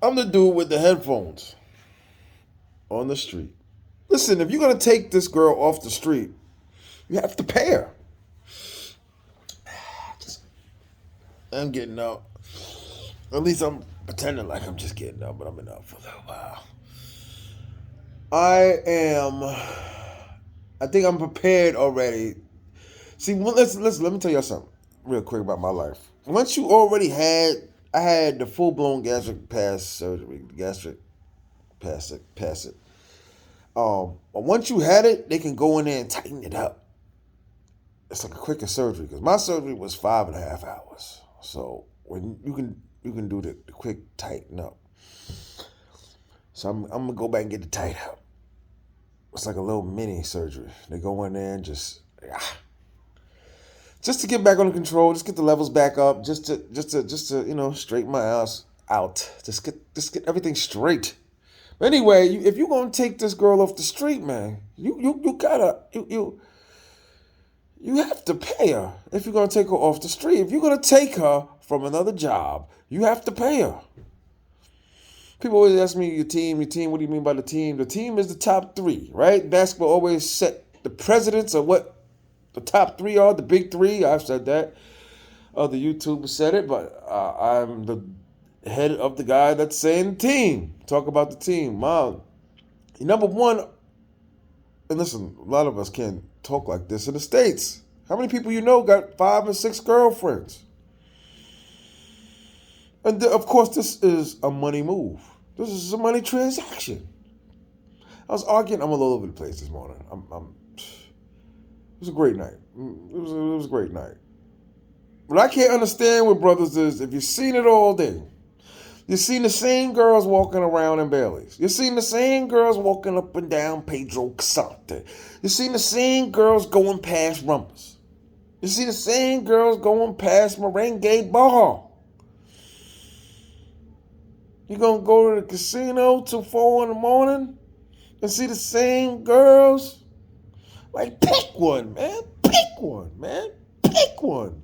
I'm the dude with the headphones on the street. Listen, if you're gonna take this girl off the street, you have to pay her. I'm getting up. At least I'm pretending like I'm just getting up, but I've been up for a little while. I am. I think I'm prepared already. See, let me tell you something real quick about my life. Once you already I had the full blown gastric pass surgery, gastric pass it. But once you had it, they can go in there and tighten it up. It's like a quicker surgery because my surgery was 5.5 hours. So when you can do the quick tighten up. So I'm gonna go back and get the tight up. It's like a little mini surgery. They go in there and just to get back under control, just get the levels back up, just to straighten my ass out, just get everything straight. But anyway, if you're gonna take this girl off the street, man, you gotta you have to pay her if you're gonna take her off the street. If you're gonna take her from another job, you have to pay her. People always ask me, your team, what do you mean by the team? The team is the top three, right? Basketball always set the precedents of what the top three are, the big three. I've said that. Other YouTubers said it, but I'm the head of the guy that's saying team. Talk about the team. Mom, number one, and listen, a lot of us can't talk like this in the States. How many people you know got 5 and 6 girlfriends? And of course, this is a money move. This is a money transaction. I was arguing. I'm a little over the place this morning. It was a great night. It was a great night. What I can't understand with brothers is if you've seen it all day, you've seen the same girls walking around in Bailey's. You've seen the same girls walking up and down Pedro Casante. You've seen the same girls going past Rumpus. You see the same girls going past Merengue Bar. You're going to go to the casino till 4 in the morning and see the same girls? Like, pick one, man. Pick one, man. Pick one.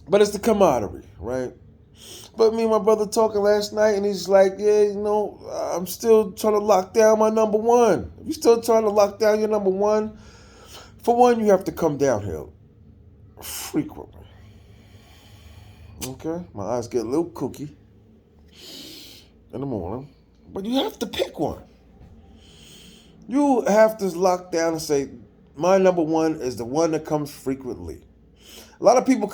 But it's the camaraderie, right? But me and my brother talking last night, and he's like, yeah, I'm still trying to lock down my number one. If you're still trying to lock down your number one, for one, you have to come downhill frequently. Okay? My eyes get a little kooky in the morning. But you have to pick one. You have to lock down and say, my number one is the one that comes frequently. A lot of people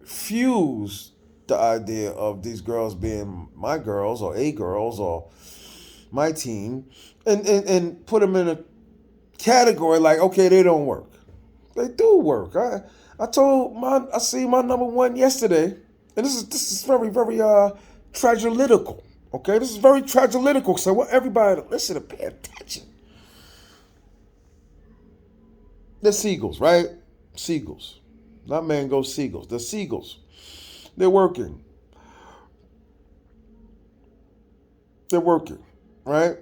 confuse the idea of these girls being my girls or a girls or my team and put them in a category like, okay, they don't work. They do work. I see my number one yesterday, and this is very, very tragelytical. Okay, this is very tragelytical, so I want everybody to listen and pay attention. They're seagulls, right? Seagulls. Not mangoes, seagulls. They're seagulls. They're working. They're working, right?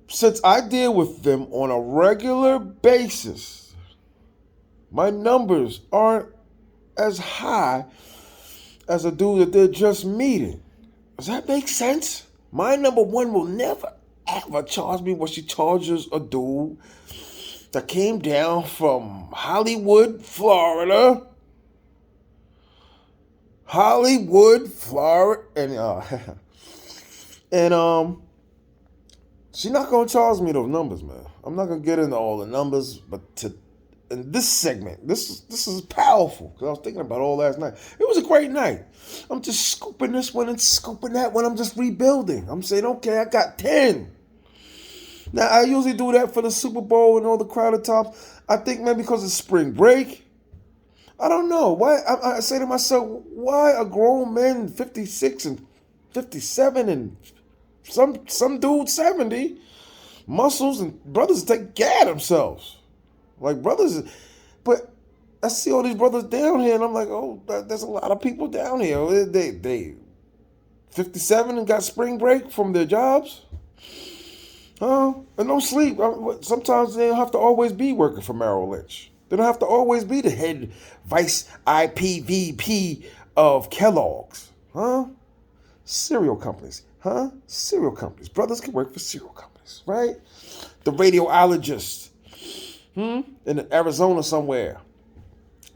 Since I deal with them on a regular basis, my numbers aren't as high as a dude that they're just meeting. Does that make sense? My number one will never, ever charge me what she charges a dude that came down from Hollywood, Florida. And she's not gonna charge me those numbers, man. I'm not gonna get into all the numbers, but in this segment, this is powerful because I was thinking about it all last night. It was a great night. I'm just scooping this one and scooping that one. I'm just rebuilding. I'm saying, okay, I got 10. Now, I usually do that for the Super Bowl and all the crowded tops. I think maybe because it's spring break. I don't know. Why? I say to myself, why are grown men 56 and 57 and some dude 70 muscles and brothers take care of themselves? Like brothers, but I see all these brothers down here and I'm like, oh, there's a lot of people down here. They 57 and got spring break from their jobs. And no sleep. Sometimes they don't have to always be working for Merrill Lynch. They don't have to always be the head vice IPVP of Kellogg's. Huh? Cereal companies. Huh? Cereal companies. Brothers can work for cereal companies, right? The radiologist. In Arizona somewhere.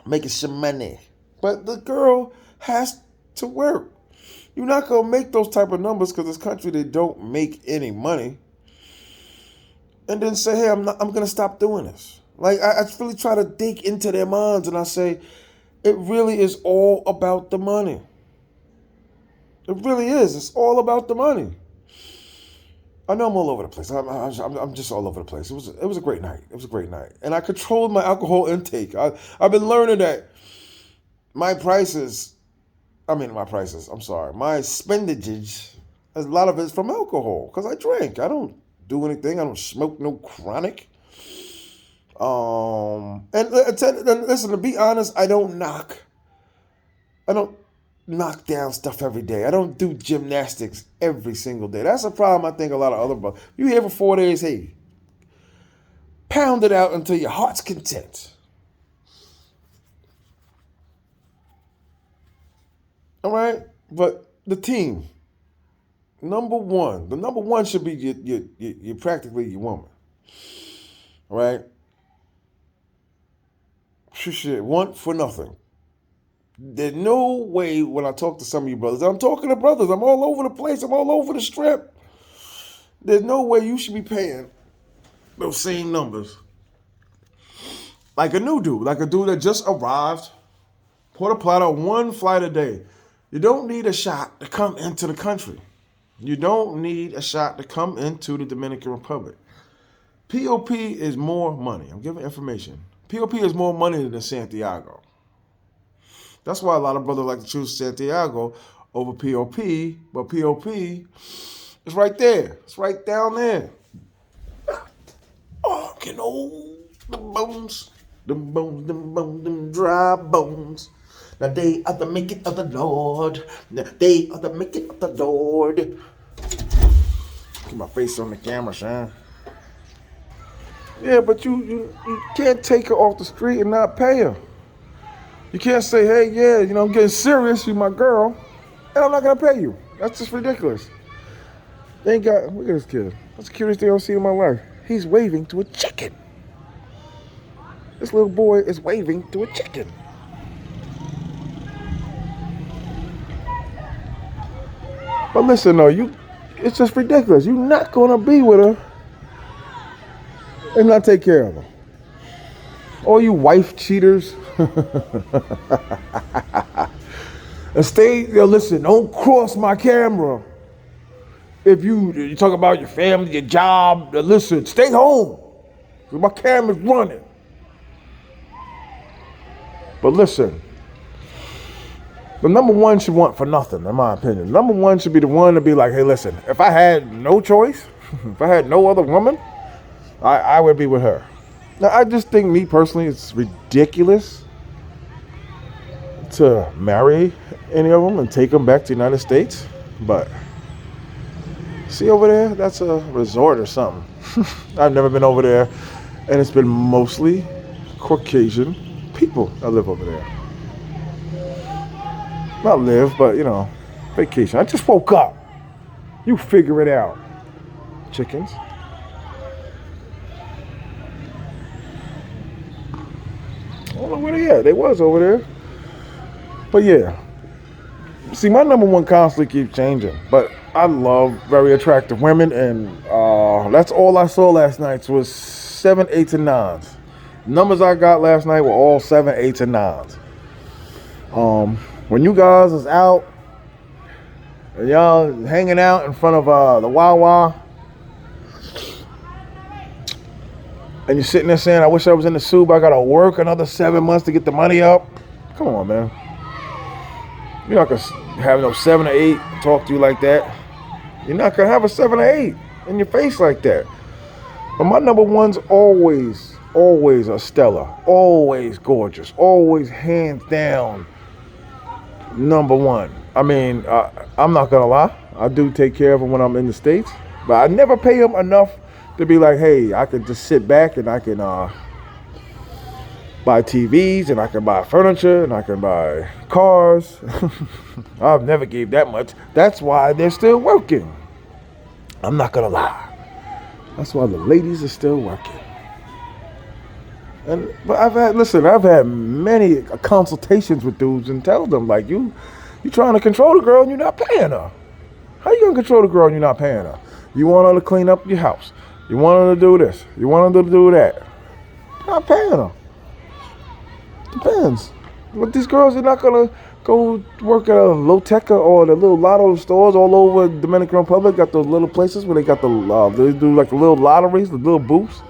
Making some money. But the girl has to work. You're not going to make those type of numbers because this country, they don't make any money. And then say, hey, I'm going to stop doing this. Like, I really try to dig into their minds, and I say, it really is all about the money. It really is. It's all about the money. I know I'm all over the place. I'm just all over the place. It was a great night. It was a great night. And I controlled my alcohol intake. I've been learning that my spendage, a lot of it's from alcohol because I drink. I don't do anything. I don't smoke no chronic. And listen, to be honest, I don't knock down stuff every day. I don't do gymnastics every single day. That's a problem I think a lot of other brothers. You here for 4 days, hey, pound it out until your heart's content. All right? But the team, the number one should be you practically your woman. All right? She should want for nothing. There's no way when I talk to some of you brothers, I'm talking to brothers, I'm all over the place, I'm all over the strip. There's no way you should be paying those same numbers. Like a new dude, like a dude that just arrived, Puerto Plata, one flight a day. You don't need a shot to come into the country. You don't need a shot to come into the Dominican Republic. POP is more money. I'm giving information. POP is more money than Santiago. That's why a lot of brothers like to choose Santiago over POP, but POP is right there. It's right down there. Oh, you know, them dry bones. Now they are the making of the Lord. Now they are the making of the Lord. Get my face on the camera, son. Yeah, but you can't take her off the street and not pay her. You can't say, hey, yeah, I'm getting serious, you're my girl, and I'm not going to pay you. That's just ridiculous. Look at this kid. That's the cutest thing I've seen in my life. He's waving to a chicken. This little boy is waving to a chicken. But listen, though, it's just ridiculous. You're not going to be with her and not take care of her. All you wife cheaters. And listen, don't cross my camera. If you talk about your family, your job, listen, stay home. Because my camera's running. But listen, the number one should want for nothing, in my opinion. Number one should be the one to be like, hey, listen, if I had no choice, if I had no other woman, I would be with her. Now, I just think, me personally, it's ridiculous to marry any of them and take them back to the United States. But see over there, that's a resort or something. I've never been over there, and it's been mostly Caucasian people that live over there. Not live, but vacation. I just woke up. You figure it out. Chickens. I don't know where they at. They was over there. But yeah. See, my number one constantly keeps changing. But I love very attractive women, and that's all I saw last night was 7, 8s, and 9s. Numbers I got last night were all 7, 8s, and 9s. When you guys is out and y'all hanging out in front of the Wawa, and you're sitting there saying, I wish I was in the soup, I gotta work another 7 months to get the money up. Come on, man. You're not gonna have no 7 or 8 talk to you like that. You're not gonna have a 7 or 8 in your face like that. But my number one's always a Stella. Always gorgeous. Always hands down number one. I mean, I'm not gonna lie. I do take care of them when I'm in the States, but I never pay them enough to be like, hey, I can just sit back and I can buy TVs, and I can buy furniture, and I can buy cars. I've never gave that much. That's why they're still working. I'm not gonna lie. That's why the ladies are still working. But I've had many consultations with dudes and tell them, like, you trying to control the girl and you're not paying her. How you gonna control the girl and you're not paying her? You want her to clean up your house. You want her to do this. You want her to do that. You're not paying her. Depends. But these girls are not gonna go work at a Loteca or the little lotto stores all over Dominican Republic. Got those little places where they got they do like the little lotteries, the little booths.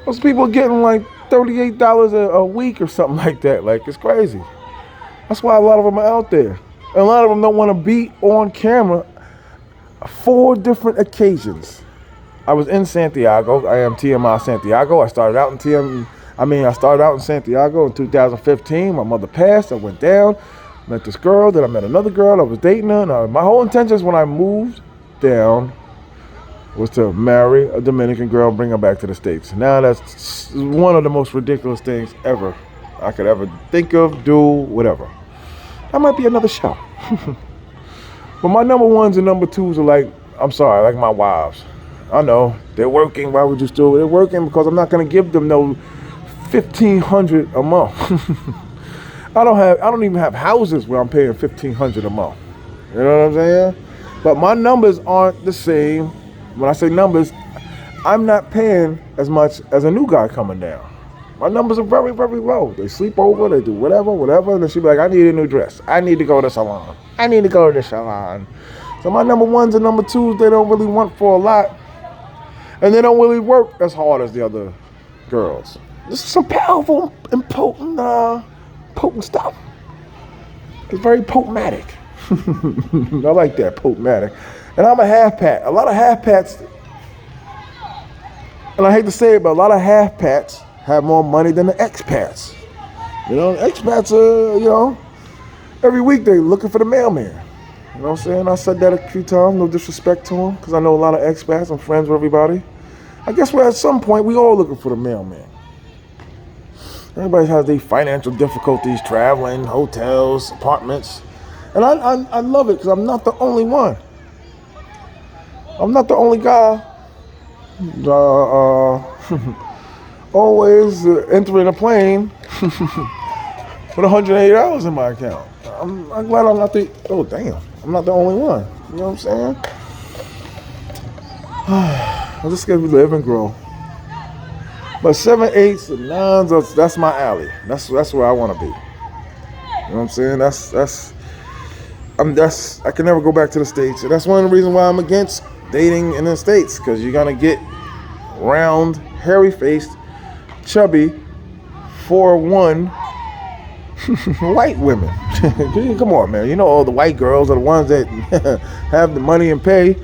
Those people are getting like $38 a week or something like that. Like, it's crazy. That's why a lot of them are out there. And a lot of them don't want to be on camera. 4 different occasions. I was in Santiago. I am T.M.I. Santiago. I started out in Santiago in 2015. My mother passed. I went down, met this girl. Then I met another girl. I was dating her. And my whole intention is when I moved down was to marry a Dominican girl and bring her back to the States. Now that's one of the most ridiculous things ever I could ever think of, do, whatever. That might be another show. But my number ones and number twos are like my wives. I know, they're working. Why would you still? They're working because I'm not going to give them no $1,500 a month. I don't even have houses where I'm paying $1,500 a month. You know what I'm saying? But my numbers aren't the same. When I say numbers, I'm not paying as much as a new guy coming down. My numbers are very, very low. They sleep over, they do whatever, and then she be like, I need a new dress. I need to go to the salon. So my number ones and number twos, they don't really want for a lot. And they don't really work as hard as the other girls. This is some powerful and potent stuff. It's very potmatic. I like that, potmatic. And I'm a half-pat. A lot of half-pats, and I hate to say it, but a lot of half-pats have more money than the expats. You know, expats are, every week they're looking for the mailman. You know what I'm saying? I said that a few times, no disrespect to them, because I know a lot of expats. I'm friends with everybody. I guess at some point we all looking for the mailman. Everybody has these financial difficulties, traveling, hotels, apartments. And I love it because I'm not the only one. I'm not the only guy always entering a plane with $180 in my account. I'm glad I'm not I'm not the only one. You know what I'm saying? I just gotta live and grow. But 7, 8s, and 9s, that's my alley. That's where I want to be. You know what I'm saying? I can never go back to the States. And that's one of the reasons why I'm against dating in the States, because you're gonna get round, hairy-faced, chubby, 4'1" white women. Come on, man. You know all the white girls are the ones that have the money and pay.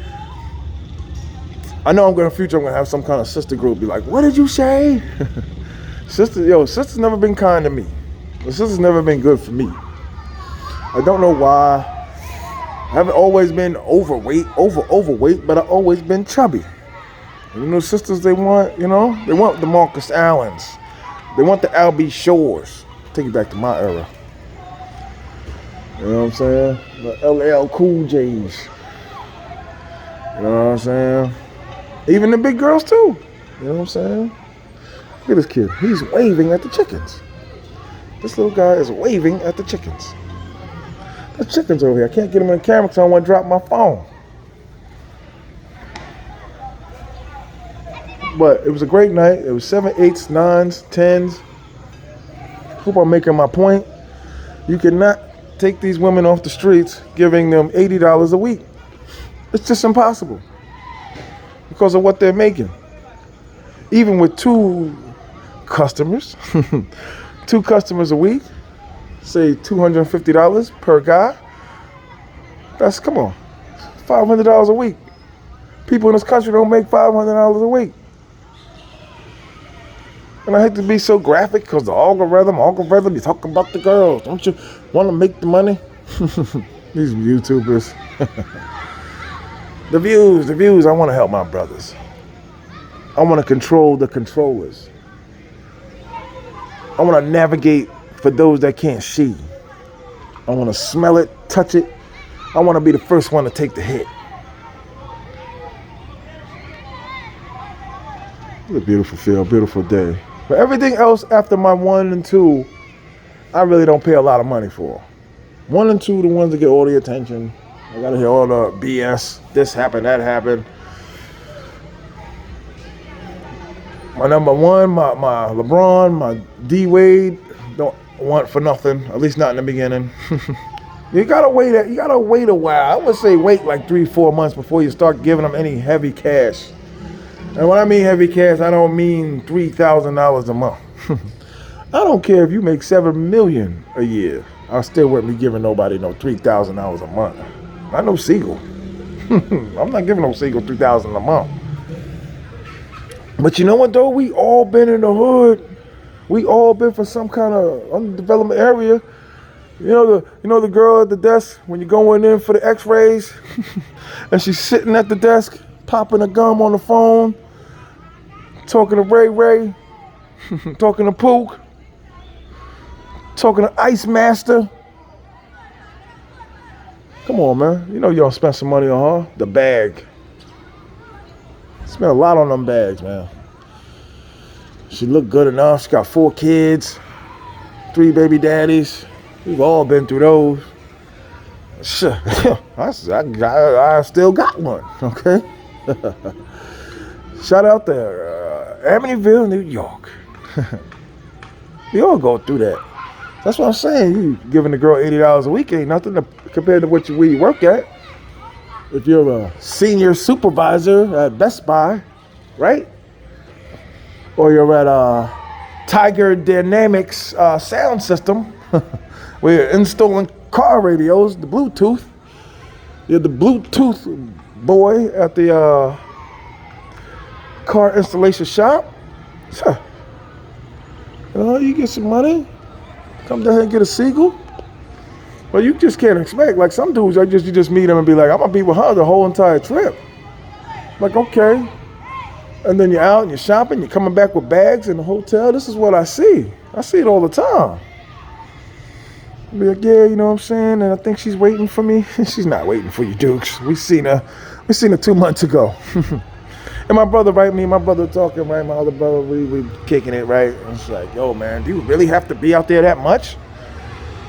I know I'm gonna have some kind of sister group be like, what did you say? Sister's never been kind to me. The sister's never been good for me. I don't know why. I haven't always been overweight, but I've always been chubby. And sisters, they want the Marcus Allens. They want the Albie Shores. Take it back to my era. You know what I'm saying? The LL Cool J's. You know what I'm saying? Even the big girls too. You know what I'm saying? Look at this kid. He's waving at the chickens. This little guy is waving at the chickens. The chickens over here. I can't get them in the camera because I don't want to drop my phone. But it was a great night. It was 7, 8s, 9s, 10s. Hope I'm making my point. You cannot take these women off the streets giving them $80 a week. It's just impossible. Because of what they're making. Even with 2 customers, 2 customers a week, say $250 per guy, come on, $500 a week. People in this country don't make $500 a week. And I hate to be so graphic because the algorithm, you talk about the girls. Don't you want to make the money? These YouTubers. The views, I want to help my brothers. I want to control the controllers. I want to navigate for those that can't see. I want to smell it, touch it. I want to be the first one to take the hit. It's a beautiful field, beautiful day. But everything else after my 1 and 2, I really don't pay a lot of money for. 1 and 2, the ones that get all the attention. I gotta hear all the BS. This happened, that happened. My number 1, my LeBron, my D Wade, don't want for nothing. At least not in the beginning. You gotta wait. You gotta wait a while. I would say wait like 3-4 months before you start giving them any heavy cash. And when I mean heavy cash, I don't mean $3,000 a month. I don't care if you make $7 million a year. I still wouldn't be giving nobody no $3,000 a month. Not no Siegel. I'm not giving no Siegel $3,000 a month. But you know what though? We all been in the hood. We all been from some kind of undeveloped area. You know the girl at the desk when you're going in for the X-rays, and she's sitting at the desk popping a gum on the phone, talking to Ray, talking to Pook, talking to Ice Master. Come on, man. You know you don't spend some money on her. The bag. Spent a lot on them bags, man. She looked good enough. She got 4 kids, 3 baby daddies. We've all been through those. Sure. I still got one, okay? Shout out there, Amityville, New York. We all go through that. That's what I'm saying. You giving the girl $80 a week ain't nothing compared to where you work at. If you're a senior supervisor at Best Buy, right? Or you're at Tiger Dynamics sound system, where you're installing car radios, the Bluetooth. You're the Bluetooth boy at the car installation shop. Sure. You get some money, come down here and get a Siegel. But you just can't expect, like some dudes, you just meet them and be like, I'm gonna be with her the whole entire trip. Like, okay. And then you're out and you're shopping, you're coming back with bags in the hotel. This is what I see. I see it all the time. Be like, yeah, you know what I'm saying? And I think she's waiting for me. She's not waiting for you, Dukes. We seen her 2 months ago. And my brother, right? Me and my brother talking, right? My other brother, we kicking it, right? And it's like, yo, man, do you really have to be out there that much?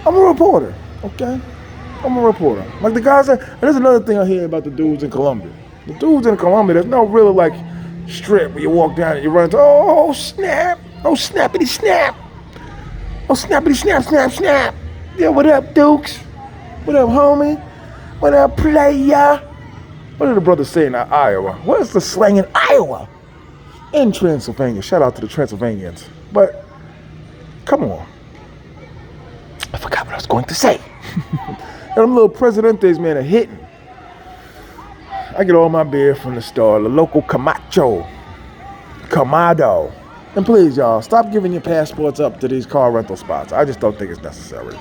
I'm a reporter, okay? I'm a reporter. Like the guys and there's another thing I hear about the dudes in Colombia. The dudes in Colombia, there's no real like strip where you walk down and you run into, oh snap, oh snappity snap, oh snappity snap, snap, snap. Yeah, what up, Dukes? What up, homie? What up, playa? What did the brothers say in Iowa? What is the slang in Iowa? In Transylvania. Shout out to the Transylvanians. But, come on. I forgot what I was going to say. And them little Presidentes, man, are hitting. I get all my beer from the store, the local Camado. And please, y'all, stop giving your passports up to these car rental spots. I just don't think it's necessary.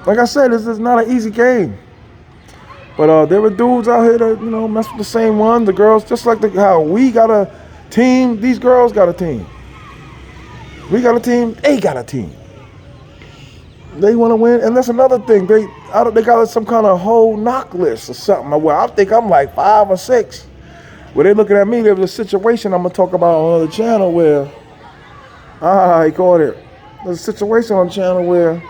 Like I said, this is not an easy game. But there were dudes out here that, mess with the same one. The girls, just like how we got a team, these girls got a team. We got a team, they got a team. They want to win, and that's another thing. They got some kind of whole knock list or something. Well, I think I'm like 5 or 6. Where they looking at me, there was a situation I'm going to talk about on another channel where, I called it. There's a situation on the channel where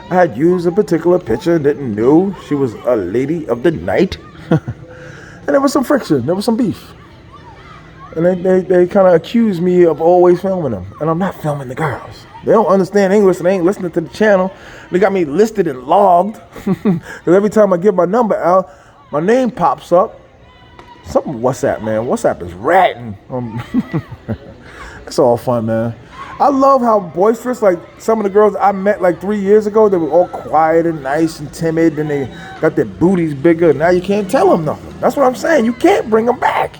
I had used a particular picture and didn't know she was a lady of the night. And there was some friction, there was some beef. And they kind of accused me of always filming them. And I'm not filming the girls. They don't understand English and they ain't listening to the channel. They got me listed and logged. Because every time I give my number out, my name pops up. Something WhatsApp, man. WhatsApp is ratting. It's all fun, man. I love how boisterous, like some of the girls I met like 3 years ago, they were all quiet and nice and timid, and they got their booties bigger. Now you can't tell them nothing. That's what I'm saying. You can't bring them back.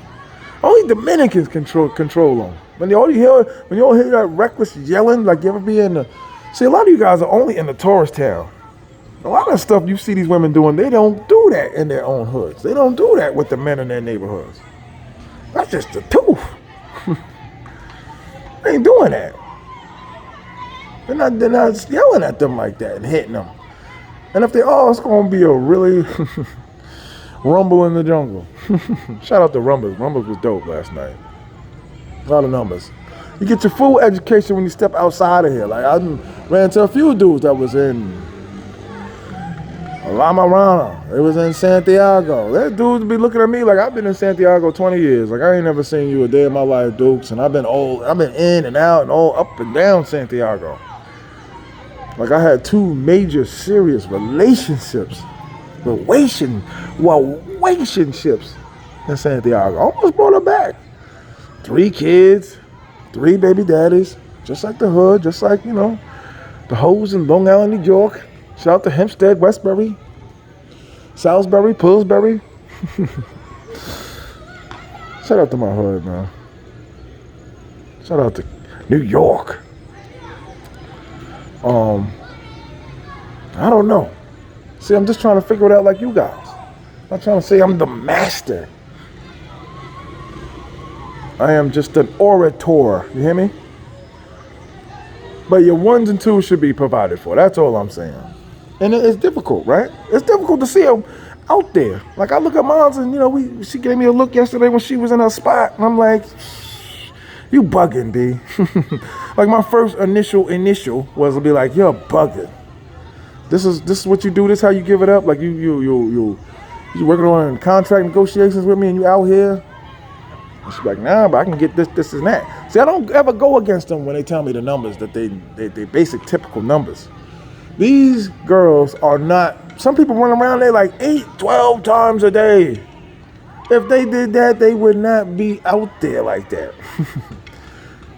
Only Dominicans control them. When you all hear that reckless yelling, like you ever be in the... See, a lot of you guys are only in the tourist town. A lot of stuff you see these women doing, they don't do that in their own hoods. They don't do that with the men in their neighborhoods. That's just the truth. I ain't doing that. They're not yelling at them like that and hitting them. And if they are, it's going to be a really rumble in the jungle. Shout out to Rumbles. Rumbles was dope last night. A lot of numbers. You get your full education when you step outside of here. Like, I ran into a few dudes that was in La Marana. It was in Santiago. That dudes be looking at me like, I've been in Santiago 20 years. Like, I ain't never seen you a day in my life, Dukes. And I've been in and out and all up and down Santiago. Like, I had 2 major serious relationships in Santiago. I almost brought her back. 3 kids, 3 baby daddies, just like the hood, just like, the hoes in Long Island, New York. Shout out to Hempstead, Westbury, Salisbury, Pillsbury. Shout out to my hood, man. Shout out to New York. I don't know. See, I'm just trying to figure it out like you guys. I'm not trying to say I'm the master. I am just an orator. You hear me? But your 1s and 2s should be provided for. That's all I'm saying. And it's difficult, right? It's difficult to see them out there. Like, I look at moms and, she gave me a look yesterday when she was in her spot. And I'm like, you bugging, B. Like, my first initial was to be like, you're bugging. This is what you do. This is how you give it up. Like, you working on contract negotiations with me and you out here. And she's like, nah, but I can get this and that. See, I don't ever go against them when they tell me the numbers that they basic typical numbers. These girls are not, some people run around there like 8, 12 times a day. If they did that, they would not be out there like that.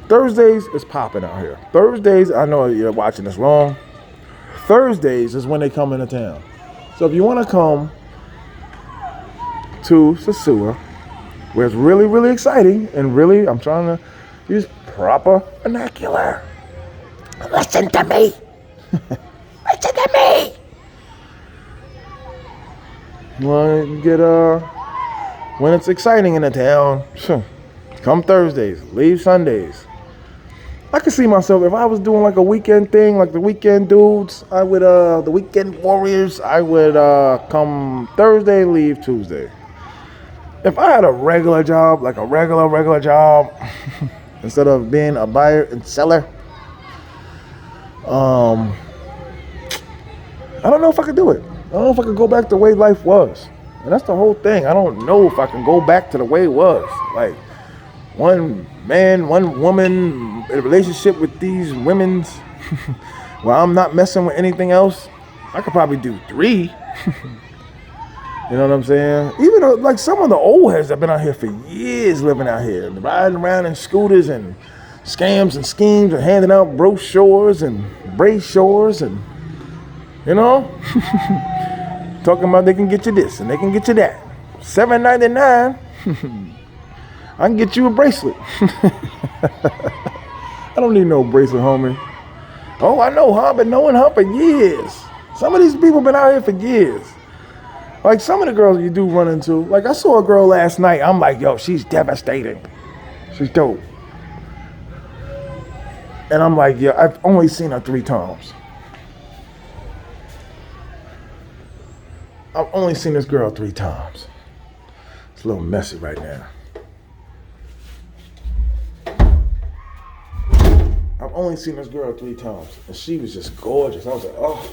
Thursdays is popping out here. Thursdays, I know you're watching this wrong. Thursdays is when they come into town. So if you want to come to SOSUA, where it's really, really exciting, and really, I'm trying to use proper vernacular. Listen to me. Listen to me. You want to get, when it's exciting in the town, come Thursdays, leave Sundays. I could see myself, if I was doing like a weekend thing, like the weekend dudes, I would, the weekend warriors, I would come Thursday, leave Tuesday. If I had a regular job, like a regular job, instead of being a buyer and seller, I don't know if I could do it. I don't know if I could go back to the way life was. And that's the whole thing. I don't know if I can go back to the way it was. Like, one man, one woman in a relationship with these women's where I'm not messing with anything else. I could probably do 3. You know what I'm saying? Even like some of the old heads that have been out here for years living out here, riding around in scooters and scams and schemes and handing out brochures and brochures and, talking about they can get you this and they can get you that. $7.99. I can get you a bracelet. I don't need no bracelet, homie. Oh, I know her. I've been knowing her for years. Some of these people been out here for years. Like, some of the girls you do run into, like, I saw a girl last night. I'm like, yo, she's devastating. She's dope. And I'm like, yeah, I've only seen her 3 times. I've only seen this girl 3 times. It's a little messy right now. I've only seen this girl 3 times. And she was just gorgeous. I was like, oh.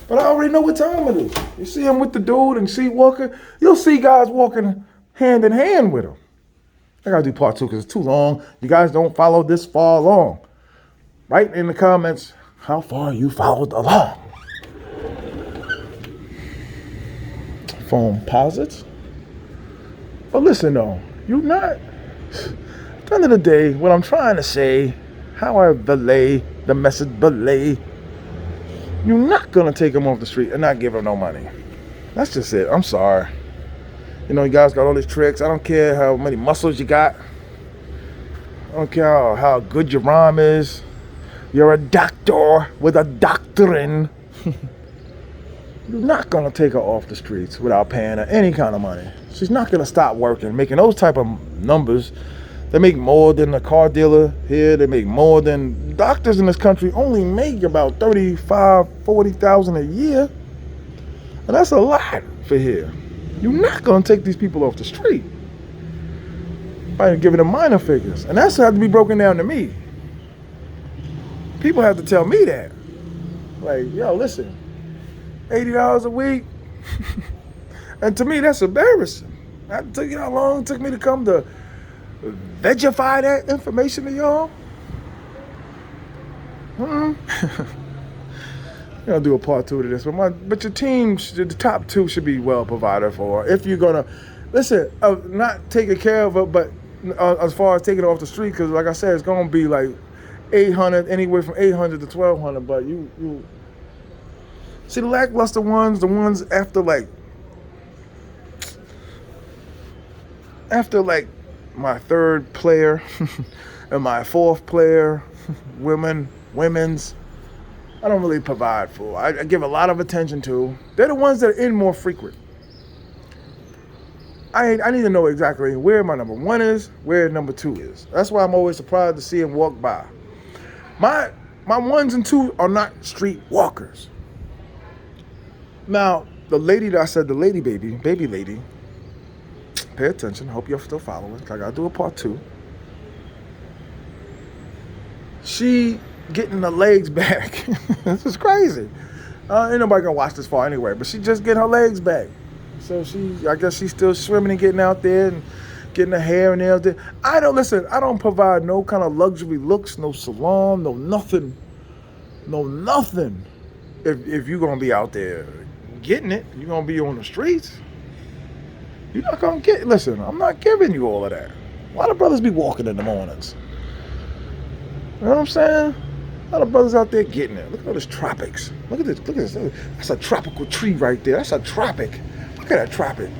But I already know what time it is. You see him with the dude and she walking. You'll see guys walking hand in hand with him. I gotta do part 2 because it's too long. You guys don't follow this far along. Write in the comments how far you followed along. Phone posits. But listen though, you're not. At the end of the day, what I'm trying to say, how I belay the message belay. You're not gonna take them off the street and not give them no money. That's just it. I'm sorry. You guys got all these tricks. I don't care how many muscles you got. I don't care how good your rhyme is. You're a doctor with a doctrine. You're not gonna take her off the streets without paying her any kind of money. She's not gonna stop working, making those type of numbers They make more than a car dealer here. They make more than doctors in this country only make about 35, 40,000 a year. And that's a lot for here. You're not gonna take these people off the street by giving them minor figures. And that's have to be broken down to me. People have to tell me that. Like, yo, listen, $80 a week. And to me, that's embarrassing. I tell you how long it took me to come to vegify that information to y'all. You're gonna do a part 2 to this, but your team, the top 2 should be well provided for. If you're gonna listen, not taking care of it, but as far as taking it off the street, because like I said, it's gonna be like 800, anywhere from 800 to 1,200. But you see the lackluster ones, the ones after like my 3rd player and my 4th player, women's. I don't really provide for. I give a lot of attention to. They're the ones that are in more frequent. I need to know exactly where my number 1 is, where number 2 is. That's why I'm always surprised to see them walk by. My 1s and 2 are not street walkers. Now, the lady that I said, the lady baby lady, pay attention. Hope you're still following. I gotta do a part 2. She getting her legs back. This is crazy. Ain't nobody gonna watch this far anyway, but she just getting her legs back. So I guess she's still swimming and getting out there and getting her hair and nails. I don't provide no kind of luxury looks, no salon, no nothing. If you're gonna be out there getting it, you're gonna be on the streets. You're not gonna listen, I'm not giving you all of that. A lot of brothers be walking in the mornings. You know what I'm saying? A lot of brothers out there getting it. Look at all this tropics. Look at this. That's a tropical tree right there. That's a tropic. Look at that tropic.